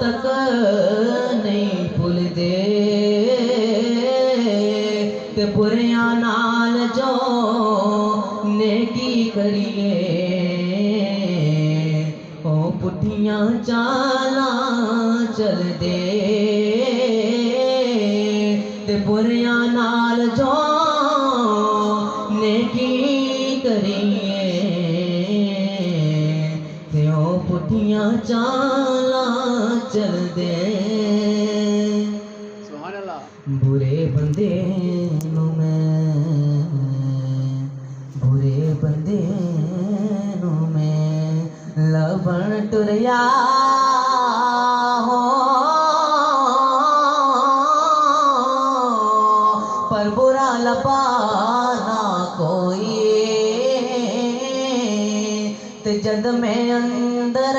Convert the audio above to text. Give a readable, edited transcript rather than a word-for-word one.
तक नहीं भुलदे ते बुरियां नाल जो नेकी करिए ओ पुठियां चालां चलदे ते बुरियां नाल जो नेकी करिए ते ओ पुठियां चालां चलदे। बुरे बंदे नू मैं बुरे बंदे नू मैं लभण टुरया हो पर बुरा लपा ना कोई ते जद मैं अंदर